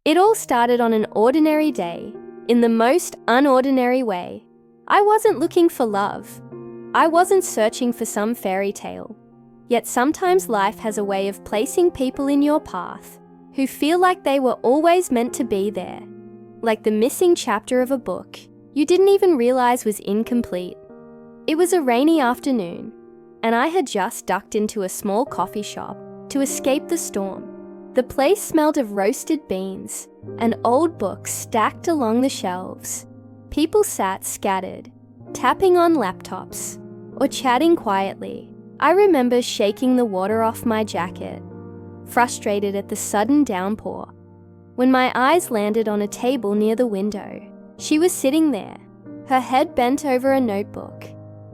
It all started on an ordinary day, in the most unordinary way. I wasn't looking for love. I wasn't searching for some fairy tale. Yet sometimes life has a way of placing people in your path who feel like they were always meant to be there, like the missing chapter of a book you didn't even realize was incomplete. It was a rainy afternoon, and I had just ducked into a small coffee shop to escape the storm. The place smelled of roasted beans and old books stacked along the shelves. People sat scattered, tapping on laptops or chatting quietly. I remember shaking the water off my jacket, frustrated at the sudden downpour. When my eyes landed on a table near the window, she was sitting there, her head bent over a notebook,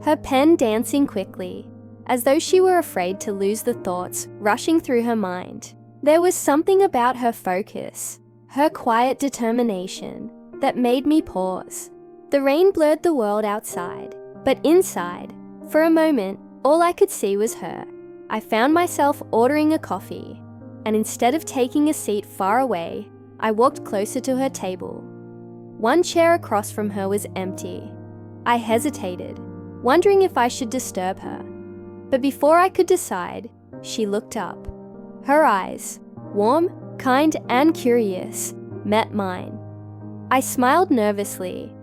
her pen dancing quickly, as though she were afraid to lose the thoughts rushing through her mind. There was something about her focus, her quiet determination, that made me pause. The rain blurred the world outside, but inside, for a moment, all I could see was her. I found myself ordering a coffee, and instead of taking a seat far away, I walked closer to her table. One chair across from her was empty. I hesitated, wondering if I should disturb her. But before I could decide, she looked up. Her eyes, warm, kind, and curious, met mine. I smiled nervously,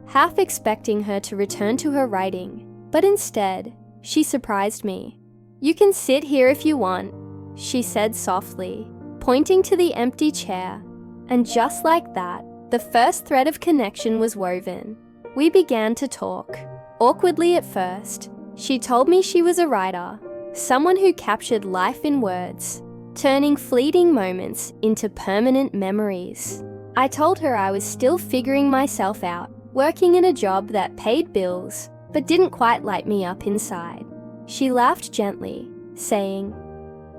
half expecting her to return to her writing, but instead, she surprised me. "You can sit here if you want," she said softly, pointing to the empty chair. And just like that, the first thread of connection was woven. We began to talk. Awkwardly at first, she told me she was a writer, someone who captured life in words, turning fleeting moments into permanent memories. I told her I was still figuring myself out, working in a job that paid bills, but didn't quite light me up inside. She laughed gently, saying,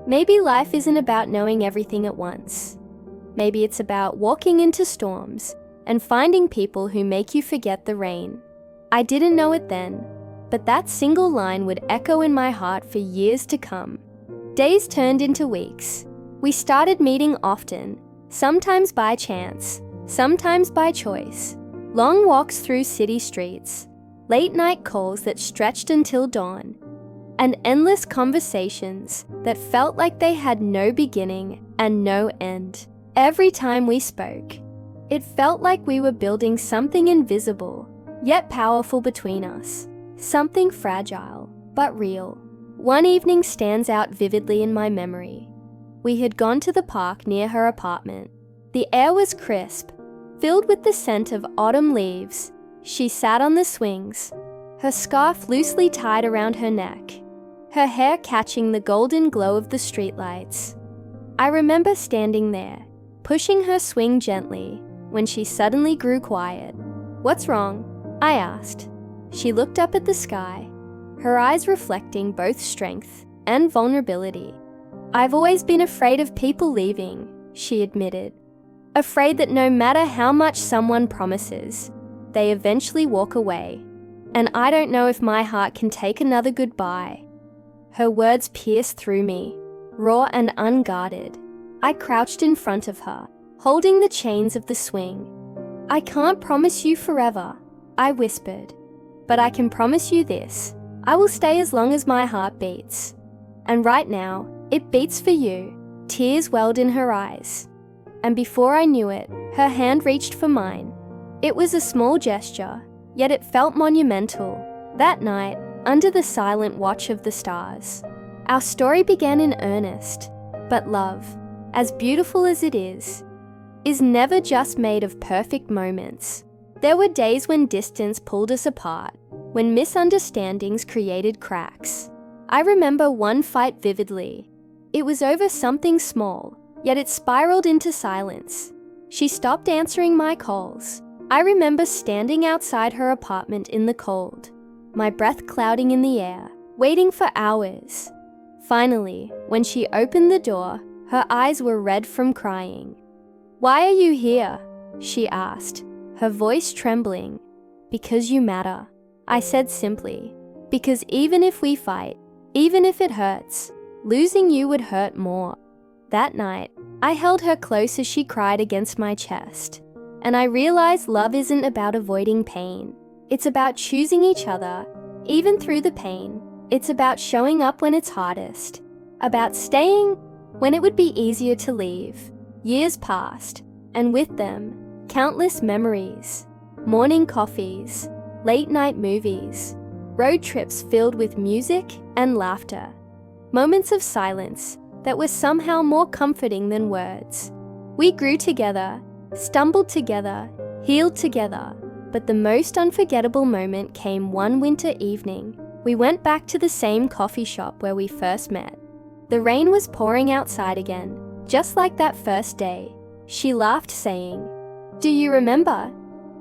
"Maybe life isn't about knowing everything at once. Maybe it's about walking into storms and finding people who make you forget the rain." I didn't know it then, but that single line would echo in my heart for years to come. Days turned into weeks. We started meeting often, sometimes by chance, sometimes by choice. Long walks through city streets, late night calls that stretched until dawn, and endless conversations that felt like they had no beginning and no end. Every time we spoke, it felt like we were building something invisible, yet powerful between us. Something fragile, but real. One evening stands out vividly in my memory. We had gone to the park near her apartment. The air was crisp, filled with the scent of autumn leaves. She sat on the swings, her scarf loosely tied around her neck, her hair catching the golden glow of the streetlights. I remember standing there, pushing her swing gently, when she suddenly grew quiet. "What's wrong?" I asked. She looked up at the sky, her eyes reflecting both strength and vulnerability. "I've always been afraid of people leaving," she admitted. "Afraid that no matter how much someone promises, they eventually walk away. And I don't know if my heart can take another goodbye." Her words pierced through me, raw and unguarded. I crouched in front of her, holding the chains of the swing. "I can't promise you forever," I whispered, "but I can promise you this. I will stay as long as my heart beats. And right now, it beats for you." Tears welled in her eyes. And before I knew it, her hand reached for mine. It was a small gesture, yet it felt monumental. That night, under the silent watch of the stars, our story began in earnest. But love, as beautiful as it is never just made of perfect moments. There were days when distance pulled us apart, when misunderstandings created cracks. I remember one fight vividly. It was over something small, yet it spiraled into silence. She stopped answering my calls. I remember standing outside her apartment in the cold, my breath clouding in the air, waiting for hours. Finally, when she opened the door, her eyes were red from crying. "Why are you here?" she asked, her voice trembling. "Because you matter," I said simply. "Because even if we fight, even if it hurts, losing you would hurt more." That night, I held her close as she cried against my chest. And I realized love isn't about avoiding pain. It's about choosing each other, even through the pain. It's about showing up when it's hardest. About staying when it would be easier to leave. Years passed, and with them, countless memories. Morning coffees, late-night movies, road trips filled with music and laughter. Moments of silence that were somehow more comforting than words. We grew together, stumbled together, healed together, but the most unforgettable moment came one winter evening. We went back to the same coffee shop where we first met. The rain was pouring outside again, just like that first day. She laughed, saying, "Do you remember?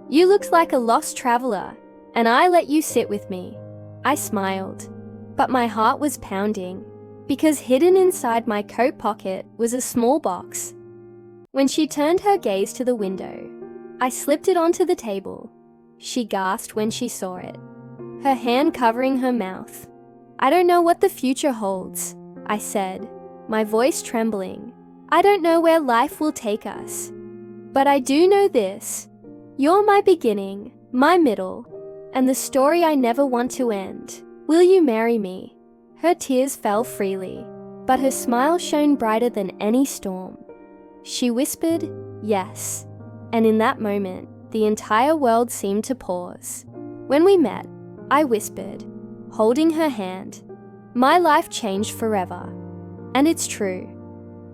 You looked like a lost traveler, and I let you sit with me." I smiled, but my heart was pounding, because hidden inside my coat pocket was a small box. When she turned her gaze to the window, I slipped it onto the table. She gasped when she saw it, her hand covering her mouth. "I don't know what the future holds," I said, my voice trembling. "I don't know where life will take us. But I do know this. You're my beginning, my middle, and the story I never want to end. Will you marry me?" Her tears fell freely, but her smile shone brighter than any storm. She whispered, "Yes," and in that moment, the entire world seemed to pause. When we met, I whispered, holding her hand, "My life changed forever." And it's true.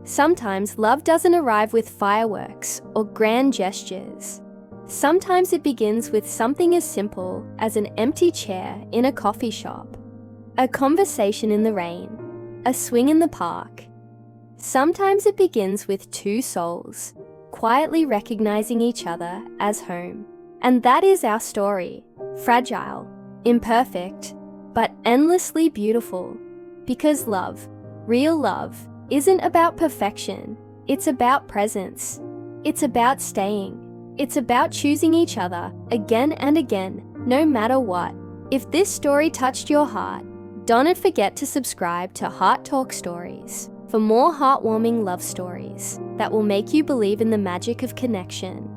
Sometimes love doesn't arrive with fireworks or grand gestures. Sometimes it begins with something as simple as an empty chair in a coffee shop, a conversation in the rain, a swing in the park. Sometimes it begins with two souls, quietly recognizing each other as home. And that is our story, fragile, imperfect, but endlessly beautiful. Because love, real love, isn't about perfection. It's about presence. It's about staying. It's about choosing each other again and again, no matter what. If this story touched your heart, don't forget to subscribe to HeartTalk Stories for more heartwarming love stories that will make you believe in the magic of connection.